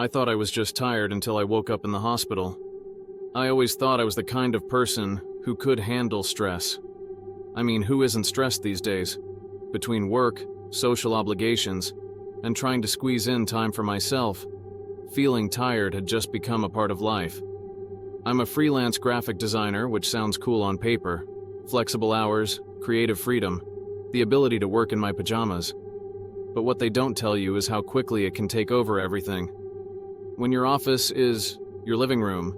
I thought I was just tired until I woke up in the hospital. I always thought I was the kind of person who could handle stress. I mean, who isn't stressed these days? Between work, social obligations, and trying to squeeze in time for myself, feeling tired had just become a part of life. I'm a freelance graphic designer, which sounds cool on paper. Flexible hours, creative freedom, the ability to work in my pajamas. But what they don't tell you is how quickly it can take over everything. When your office is your living room,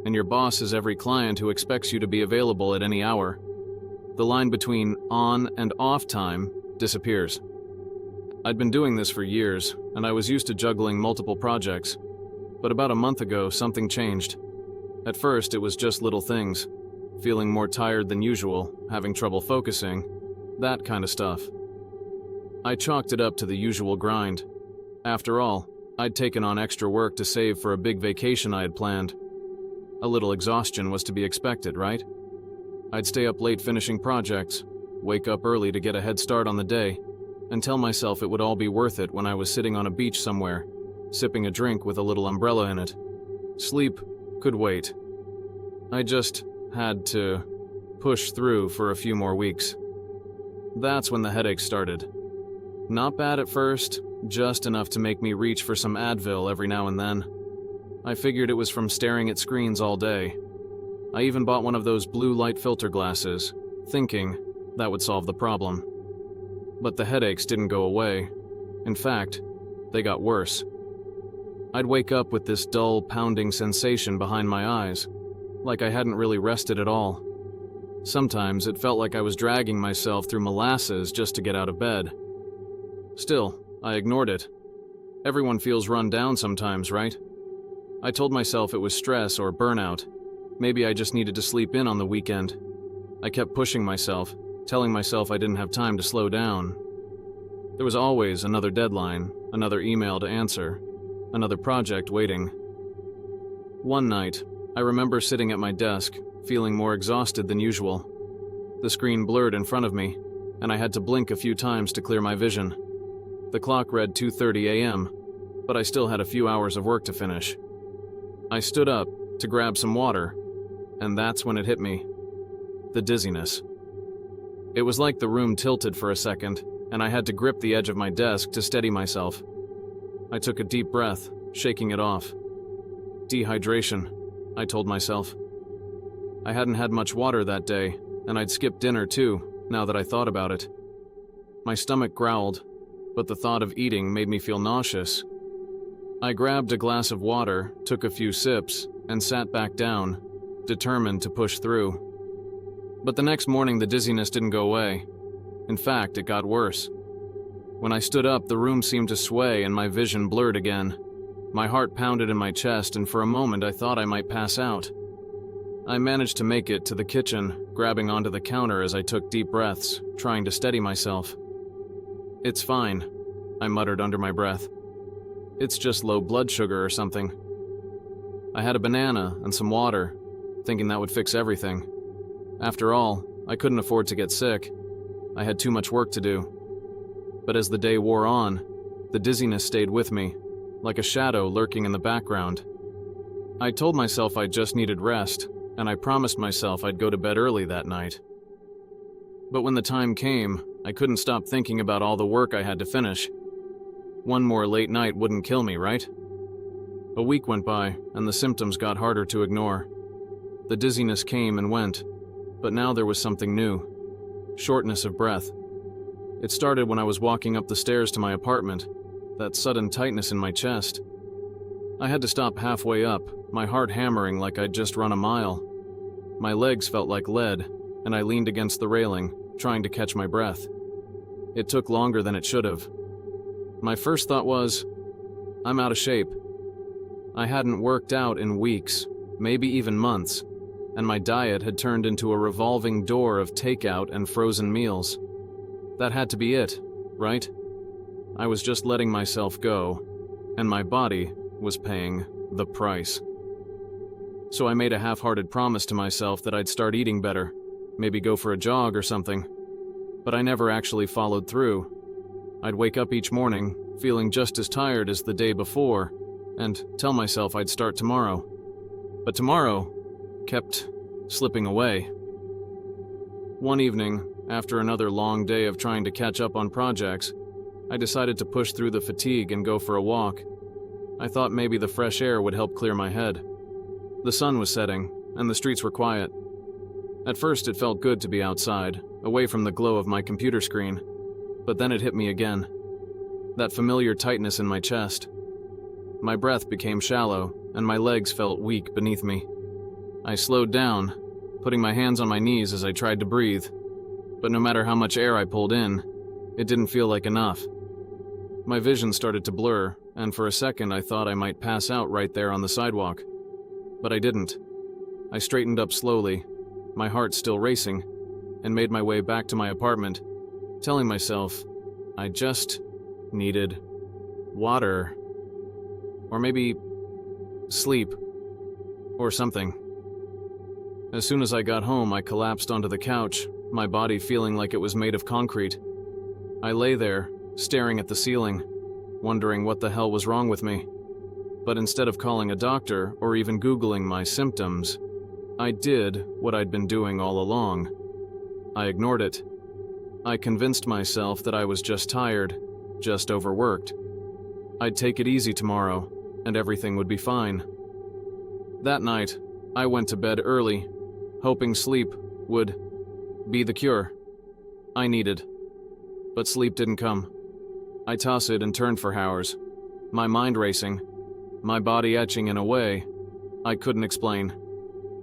and your boss is every client who expects you to be available at any hour, the line between on and off time disappears. I'd been doing this for years, and I was used to juggling multiple projects. But about a month ago, something changed. At first, it was just little things. Feeling more tired than usual, having trouble focusing, that kind of stuff. I chalked it up to the usual grind. After all, I'd taken on extra work to save for a big vacation I had planned. A little exhaustion was to be expected, right? I'd stay up late finishing projects, wake up early to get a head start on the day, and tell myself it would all be worth it when I was sitting on a beach somewhere, sipping a drink with a little umbrella in it. Sleep could wait. I just had to push through for a few more weeks. That's when the headaches started. Not bad at first, just enough to make me reach for some Advil every now and then. I figured it was from staring at screens all day. I even bought one of those blue light filter glasses, thinking that would solve the problem. But the headaches didn't go away. In fact, they got worse. I'd wake up with this dull, pounding sensation behind my eyes, like I hadn't really rested at all. Sometimes it felt like I was dragging myself through molasses just to get out of bed. Still, I ignored it. Everyone feels run down sometimes, right? I told myself it was stress or burnout. Maybe I just needed to sleep in on the weekend. I kept pushing myself, telling myself I didn't have time to slow down. There was always another deadline, another email to answer, another project waiting. One night, I remember sitting at my desk, feeling more exhausted than usual. The screen blurred in front of me, and I had to blink a few times to clear my vision. The clock read 2:30 a.m., but I still had a few hours of work to finish. I stood up to grab some water, and that's when it hit me. The dizziness. It was like the room tilted for a second, and I had to grip the edge of my desk to steady myself. I took a deep breath, shaking it off. Dehydration, I told myself. I hadn't had much water that day, and I'd skipped dinner too, now that I thought about it. My stomach growled, but the thought of eating made me feel nauseous. I grabbed a glass of water, took a few sips, and sat back down, determined to push through. But the next morning the dizziness didn't go away. In fact, it got worse. When I stood up, the room seemed to sway and my vision blurred again. My heart pounded in my chest, and for a moment I thought I might pass out. I managed to make it to the kitchen, grabbing onto the counter as I took deep breaths, trying to steady myself. "It's fine," I muttered under my breath. "It's just low blood sugar or something." I had a banana and some water, thinking that would fix everything. After all, I couldn't afford to get sick. I had too much work to do. But as the day wore on, the dizziness stayed with me, like a shadow lurking in the background. I told myself I just needed rest, and I promised myself I'd go to bed early that night. But when the time came, I couldn't stop thinking about all the work I had to finish. One more late night wouldn't kill me, right? A week went by, and the symptoms got harder to ignore. The dizziness came and went, but now there was something new. Shortness of breath. It started when I was walking up the stairs to my apartment, that sudden tightness in my chest. I had to stop halfway up, my heart hammering like I'd just run a mile. My legs felt like lead, and I leaned against the railing, trying to catch my breath. It took longer than it should have. My first thought was, I'm out of shape. I hadn't worked out in weeks, maybe even months, and my diet had turned into a revolving door of takeout and frozen meals. That had to be it, right? I was just letting myself go, and my body was paying the price. So I made a half-hearted promise to myself that I'd start eating better, maybe go for a jog or something. But I never actually followed through. I'd wake up each morning, feeling just as tired as the day before, and tell myself I'd start tomorrow. But tomorrow kept slipping away. One evening, after another long day of trying to catch up on projects, I decided to push through the fatigue and go for a walk. I thought maybe the fresh air would help clear my head. The sun was setting, and the streets were quiet. At first, it felt good to be outside, away from the glow of my computer screen. But then it hit me again. That familiar tightness in my chest. My breath became shallow, and my legs felt weak beneath me. I slowed down, putting my hands on my knees as I tried to breathe. But no matter how much air I pulled in, it didn't feel like enough. My vision started to blur, and for a second I thought I might pass out right there on the sidewalk. But I didn't. I straightened up slowly, my heart still racing, and made my way back to my apartment, telling myself I just needed water. Or maybe sleep. Or something. As soon as I got home, I collapsed onto the couch, my body feeling like it was made of concrete. I lay there, staring at the ceiling, wondering what the hell was wrong with me. But instead of calling a doctor or even Googling my symptoms, I did what I'd been doing all along. I ignored it. I convinced myself that I was just tired, just overworked. I'd take it easy tomorrow, and everything would be fine. That night, I went to bed early, hoping sleep would be the cure I needed. But sleep didn't come. I tossed and turned for hours, my mind racing, my body etching in a way I couldn't explain.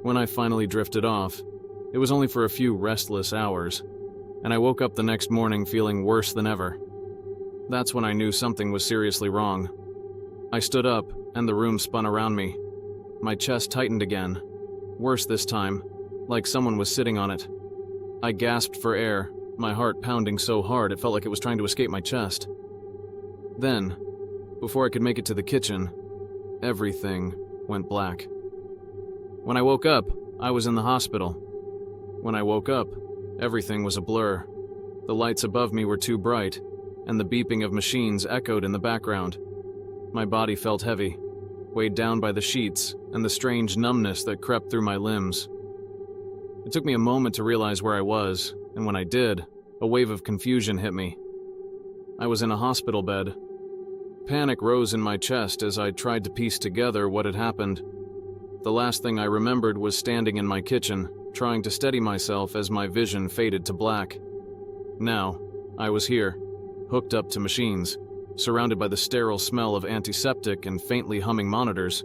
When I finally drifted off, it was only for a few restless hours, and I woke up the next morning feeling worse than ever. That's when I knew something was seriously wrong. I stood up, and the room spun around me. My chest tightened again, worse this time, like someone was sitting on it. I gasped for air, my heart pounding so hard it felt like it was trying to escape my chest. Then, before I could make it to the kitchen, everything went black. When I woke up, I was in the hospital. When I woke up, everything was a blur. The lights above me were too bright, and the beeping of machines echoed in the background. My body felt heavy, weighed down by the sheets and the strange numbness that crept through my limbs. It took me a moment to realize where I was, and when I did, a wave of confusion hit me. I was in a hospital bed. Panic rose in my chest as I tried to piece together what had happened. The last thing I remembered was standing in my kitchen, trying to steady myself as my vision faded to black. Now, I was here, hooked up to machines, surrounded by the sterile smell of antiseptic and faintly humming monitors.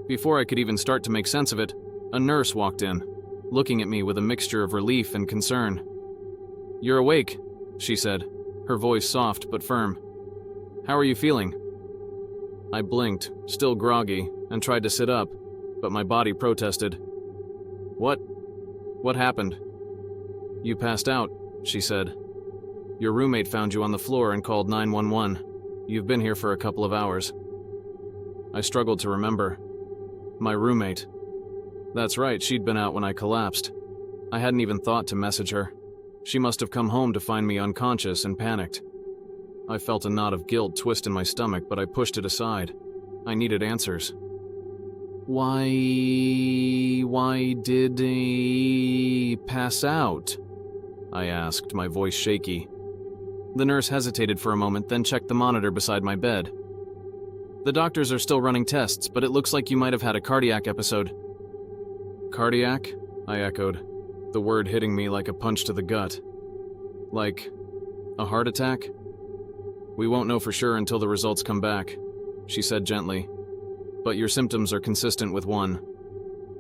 Before I could even start to make sense of it, a nurse walked in, looking at me with a mixture of relief and concern. "You're awake," she said, her voice soft but firm. "How are you feeling?" I blinked, still groggy, and tried to sit up, but my body protested. What happened?" "You passed out," she said. "Your roommate found you on the floor and called 911. You've been here for a couple of hours." I struggled to remember. My roommate. That's right, she'd been out when I collapsed. I hadn't even thought to message her. She must have come home to find me unconscious and panicked. I felt a knot of guilt twist in my stomach, but I pushed it aside. I needed answers. Why did he pass out?" I asked, my voice shaky. The nurse hesitated for a moment, then checked the monitor beside my bed. "The doctors are still running tests, but it looks like you might have had a cardiac episode." "Cardiac?" I echoed, the word hitting me like a punch to the gut. "Like a heart attack?" "We won't know for sure until the results come back," she said gently. "But your symptoms are consistent with one.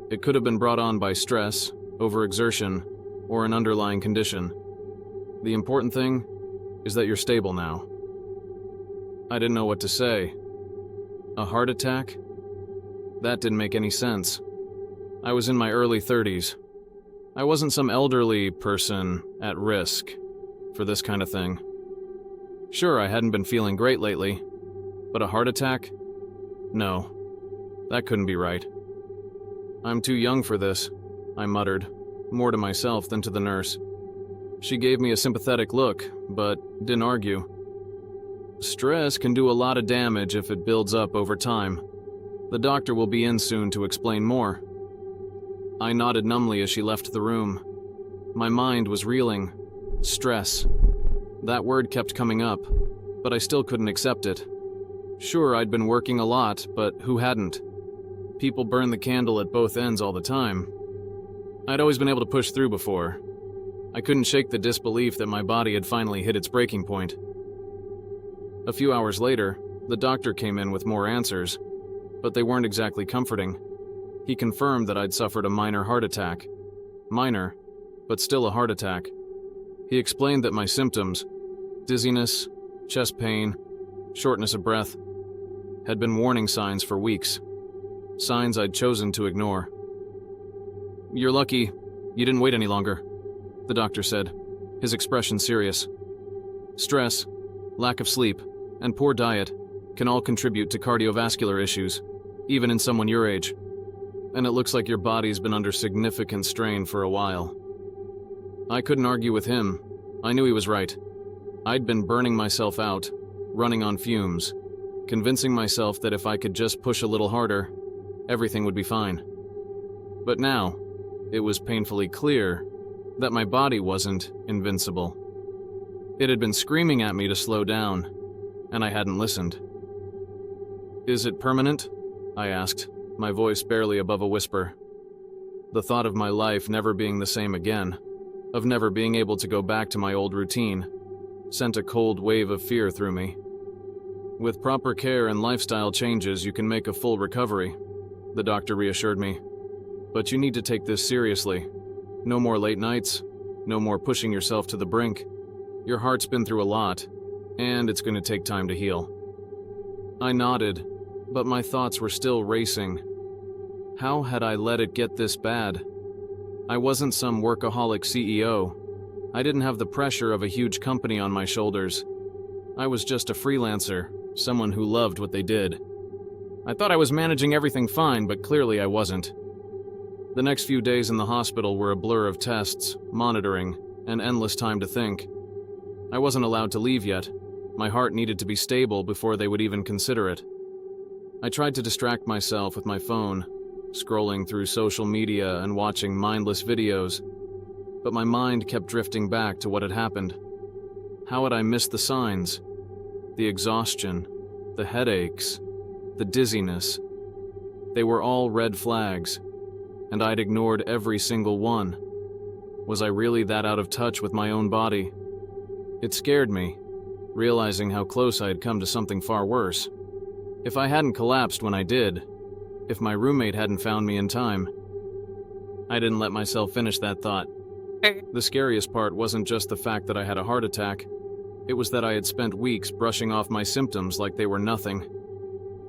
It could have been brought on by stress, overexertion, or an underlying condition. The important thing is that you're stable now." I didn't know what to say. A heart attack? That didn't make any sense. I was in my early 30s. I wasn't some elderly person at risk for this kind of thing. Sure, I hadn't been feeling great lately, but a heart attack? No, that couldn't be right. "I'm too young for this," I muttered, more to myself than to the nurse. She gave me a sympathetic look, but didn't argue. Stress can do a lot of damage if it builds up over time. The doctor will be in soon to explain more. I nodded numbly as she left the room. My mind was reeling. Stress. That word kept coming up, but I still couldn't accept it. Sure, I'd been working a lot, but who hadn't? People burn the candle at both ends all the time. I'd always been able to push through before. I couldn't shake the disbelief that my body had finally hit its breaking point. A few hours later, the doctor came in with more answers, but they weren't exactly comforting. He confirmed that I'd suffered a minor heart attack. Minor, but still a heart attack. He explained that my symptoms, dizziness, chest pain, shortness of breath, had been warning signs for weeks. Signs I'd chosen to ignore. "You're lucky you didn't wait any longer," the doctor said, his expression serious. "Stress, lack of sleep, and poor diet can all contribute to cardiovascular issues, even in someone your age. And it looks like your body's been under significant strain for a while." I couldn't argue with him. I knew he was right. I'd been burning myself out, running on fumes, convincing myself that if I could just push a little harder, everything would be fine. But now, it was painfully clear that my body wasn't invincible. It had been screaming at me to slow down, and I hadn't listened. "Is it permanent?" I asked, my voice barely above a whisper. The thought of my life never being the same again, of never being able to go back to my old routine, sent a cold wave of fear through me. "With proper care and lifestyle changes, you can make a full recovery," the doctor reassured me. "But you need to take this seriously. No more late nights, no more pushing yourself to the brink. Your heart's been through a lot, and it's going to take time to heal." I nodded, but my thoughts were still racing. How had I let it get this bad? I wasn't some workaholic CEO. I didn't have the pressure of a huge company on my shoulders. I was just a freelancer, someone who loved what they did. I thought I was managing everything fine, but clearly I wasn't. The next few days in the hospital were a blur of tests, monitoring, and endless time to think. I wasn't allowed to leave yet. My heart needed to be stable before they would even consider it. I tried to distract myself with my phone, scrolling through social media and watching mindless videos, but my mind kept drifting back to what had happened. How had I missed the signs? The exhaustion, the headaches, the dizziness. They were all red flags, and I'd ignored every single one. Was I really that out of touch with my own body? It scared me, realizing how close I had come to something far worse. If I hadn't collapsed when I did, if my roommate hadn't found me in time. I didn't let myself finish that thought. The scariest part wasn't just the fact that I had a heart attack. It was that I had spent weeks brushing off my symptoms like they were nothing.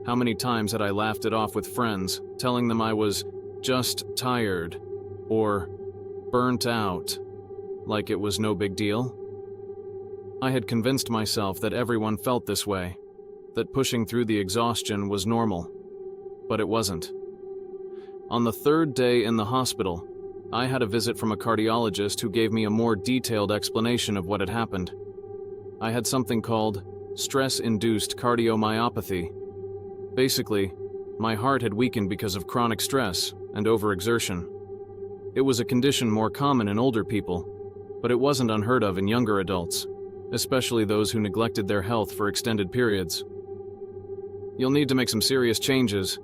How many times had I laughed it off with friends, telling them I was just tired or burnt out, like it was no big deal? I had convinced myself that everyone felt this way, that pushing through the exhaustion was normal, but it wasn't. On the third day in the hospital, I had a visit from a cardiologist who gave me a more detailed explanation of what had happened. I had something called stress-induced cardiomyopathy. Basically, my heart had weakened because of chronic stress and overexertion. It was a condition more common in older people, but it wasn't unheard of in younger adults, especially those who neglected their health for extended periods. "You'll need to make some serious changes,"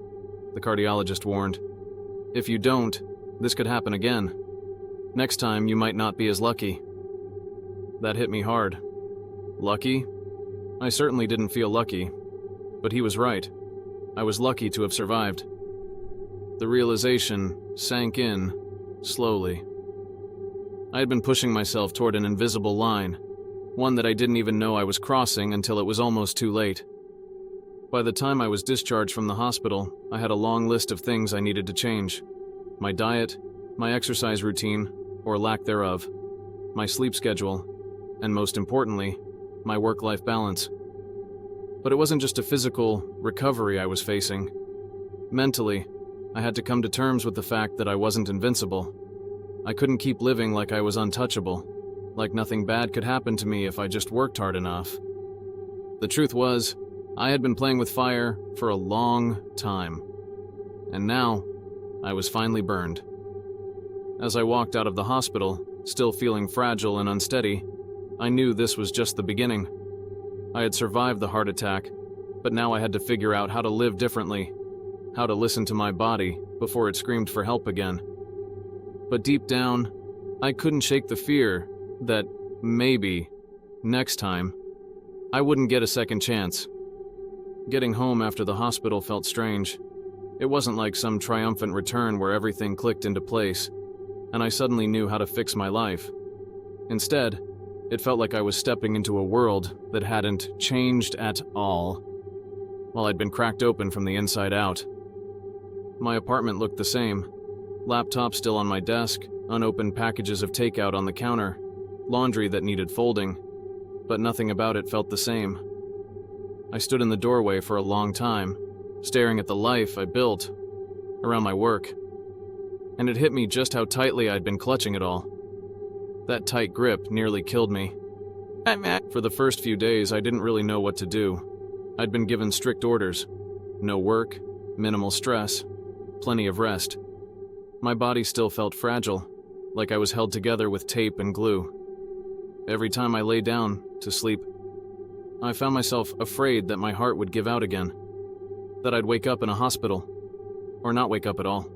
the cardiologist warned. "If you don't, this could happen again. Next time, you might not be as lucky." That hit me hard. Lucky? I certainly didn't feel lucky, but he was right. I was lucky to have survived. The realization sank in, slowly. I had been pushing myself toward an invisible line, one that I didn't even know I was crossing until it was almost too late. By the time I was discharged from the hospital, I had a long list of things I needed to change. My diet, my exercise routine, or lack thereof, my sleep schedule, and most importantly, my work-life balance. But it wasn't just a physical recovery I was facing. Mentally, I had to come to terms with the fact that I wasn't invincible. I couldn't keep living like I was untouchable, like nothing bad could happen to me if I just worked hard enough. The truth was, I had been playing with fire for a long time. And now, I was finally burned. As I walked out of the hospital, still feeling fragile and unsteady, I knew this was just the beginning. I had survived the heart attack, but now I had to figure out how to live differently, how to listen to my body before it screamed for help again. But deep down, I couldn't shake the fear that maybe, next time, I wouldn't get a second chance. Getting home after the hospital felt strange. It wasn't like some triumphant return where everything clicked into place, and I suddenly knew how to fix my life. Instead, it felt like I was stepping into a world that hadn't changed at all, while I'd been cracked open from the inside out. My apartment looked the same. Laptop still on my desk, unopened packages of takeout on the counter, laundry that needed folding, but nothing about it felt the same. I stood in the doorway for a long time, staring at the life I built around my work, and it hit me just how tightly I'd been clutching it all. That tight grip nearly killed me. For the first few days, I didn't really know what to do. I'd been given strict orders. No work, minimal stress, plenty of rest. My body still felt fragile, like I was held together with tape and glue. Every time I lay down to sleep, I found myself afraid that my heart would give out again, that I'd wake up in a hospital, or not wake up at all.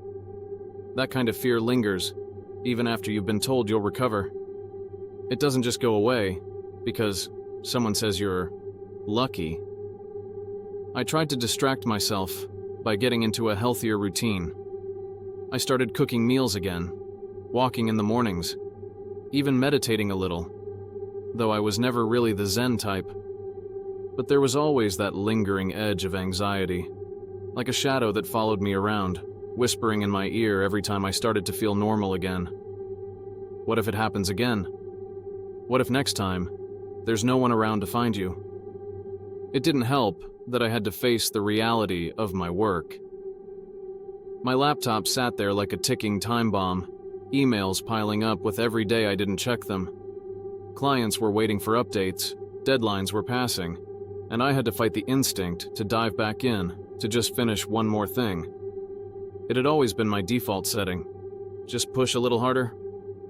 That kind of fear lingers, even after you've been told you'll recover. It doesn't just go away because someone says you're lucky. I tried to distract myself by getting into a healthier routine. I started cooking meals again, walking in the mornings, even meditating a little, though I was never really the Zen type. But there was always that lingering edge of anxiety, like a shadow that followed me around, whispering in my ear every time I started to feel normal again. What if it happens again? What if next time, there's no one around to find you? It didn't help that I had to face the reality of my work. My laptop sat there like a ticking time bomb, emails piling up with every day I didn't check them. Clients were waiting for updates, deadlines were passing, and I had to fight the instinct to dive back in to just finish one more thing. It had always been my default setting. Just push a little harder,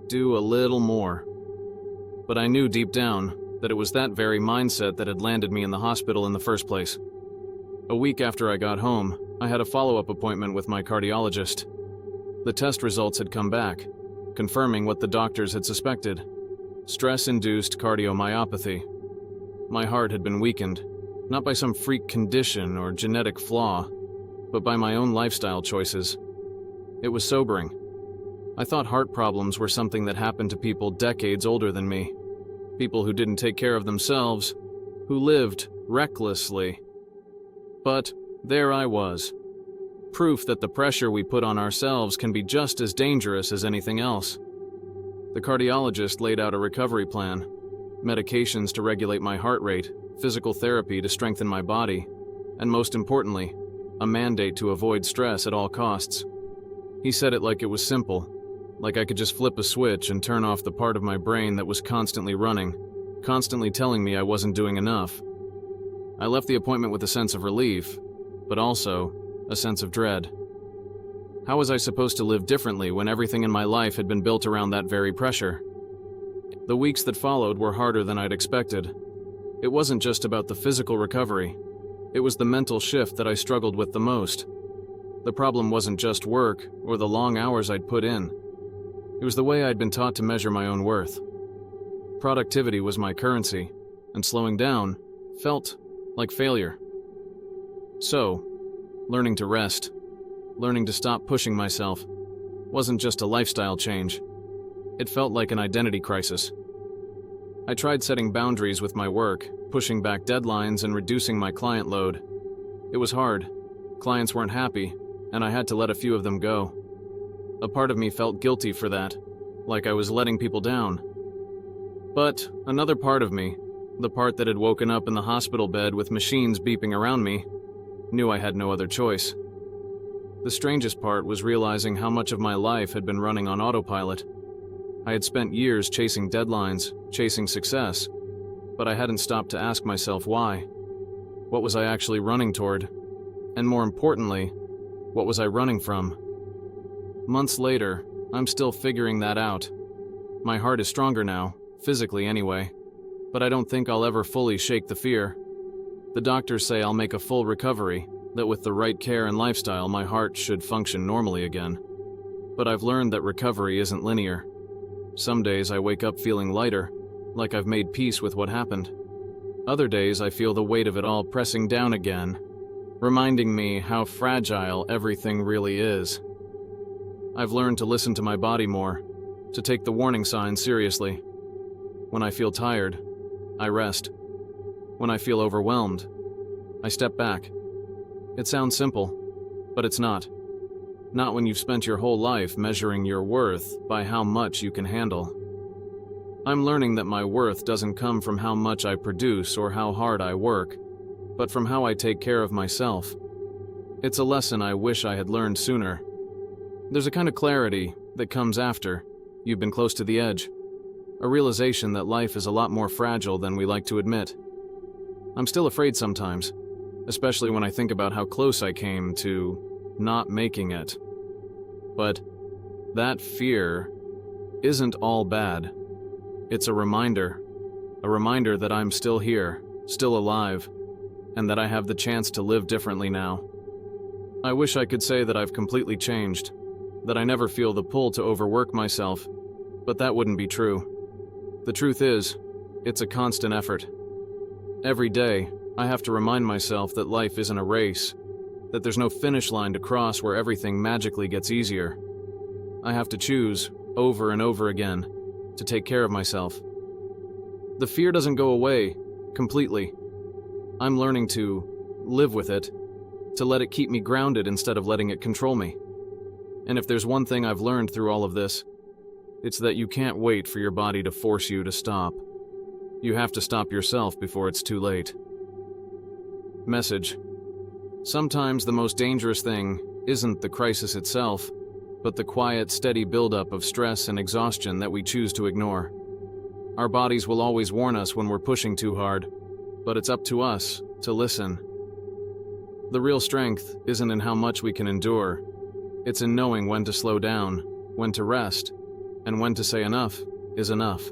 do a little more. But I knew deep down that it was that very mindset that had landed me in the hospital in the first place. A week after I got home, I had a follow-up appointment with my cardiologist. The test results had come back, confirming what the doctors had suspected: stress-induced cardiomyopathy. My heart had been weakened, not by some freak condition or genetic flaw, but by my own lifestyle choices. It was sobering. I thought heart problems were something that happened to people decades older than me. People who didn't take care of themselves, who lived recklessly. But there I was. Proof that the pressure we put on ourselves can be just as dangerous as anything else. The cardiologist laid out a recovery plan: medications to regulate my heart rate, physical therapy to strengthen my body, and most importantly, a mandate to avoid stress at all costs. He said it like it was simple, like I could just flip a switch and turn off the part of my brain that was constantly running, constantly telling me I wasn't doing enough. I left the appointment with a sense of relief, but also a sense of dread. How was I supposed to live differently when everything in my life had been built around that very pressure? The weeks that followed were harder than I'd expected. It wasn't just about the physical recovery. It was the mental shift that I struggled with the most. The problem wasn't just work or the long hours I'd put in. It was the way I'd been taught to measure my own worth. Productivity was my currency, and slowing down felt like failure. So, learning to rest, learning to stop pushing myself, wasn't just a lifestyle change. It felt like an identity crisis. I tried setting boundaries with my work, pushing back deadlines and reducing my client load. It was hard. Clients weren't happy, and I had to let a few of them go. A part of me felt guilty for that, like I was letting people down. But another part of me, the part that had woken up in the hospital bed with machines beeping around me, knew I had no other choice. The strangest part was realizing how much of my life had been running on autopilot. I had spent years chasing deadlines, chasing success, but I hadn't stopped to ask myself why. What was I actually running toward? And more importantly, what was I running from? Months later, I'm still figuring that out. My heart is stronger now, physically anyway, but I don't think I'll ever fully shake the fear. The doctors say I'll make a full recovery, that with the right care and lifestyle my heart should function normally again. But I've learned that recovery isn't linear. Some days I wake up feeling lighter, like I've made peace with what happened. Other days I feel the weight of it all pressing down again, reminding me how fragile everything really is. I've learned to listen to my body more, to take the warning signs seriously. When I feel tired, I rest. When I feel overwhelmed, I step back. It sounds simple, but it's not. Not when you've spent your whole life measuring your worth by how much you can handle. I'm learning that my worth doesn't come from how much I produce or how hard I work, but from how I take care of myself. It's a lesson I wish I had learned sooner. There's a kind of clarity that comes after you've been close to the edge, a realization that life is a lot more fragile than we like to admit. I'm still afraid sometimes, especially when I think about how close I came to not making it. But that fear isn't all bad. It's a reminder that I'm still here, still alive, and that I have the chance to live differently now. I wish I could say that I've completely changed, that I never feel the pull to overwork myself, but that wouldn't be true. The truth is, it's a constant effort. Every day, I have to remind myself that life isn't a race, that there's no finish line to cross where everything magically gets easier. I have to choose, over and over again, to take care of myself. The fear doesn't go away completely. I'm learning to live with it, to let it keep me grounded instead of letting it control me. And if there's one thing I've learned through all of this, it's that you can't wait for your body to force you to stop. You have to stop yourself before it's too late. Message. Sometimes the most dangerous thing isn't the crisis itself, but the quiet, steady buildup of stress and exhaustion that we choose to ignore. Our bodies will always warn us when we're pushing too hard, but it's up to us to listen. The real strength isn't in how much we can endure. It's in knowing when to slow down, when to rest, and when to say enough is enough.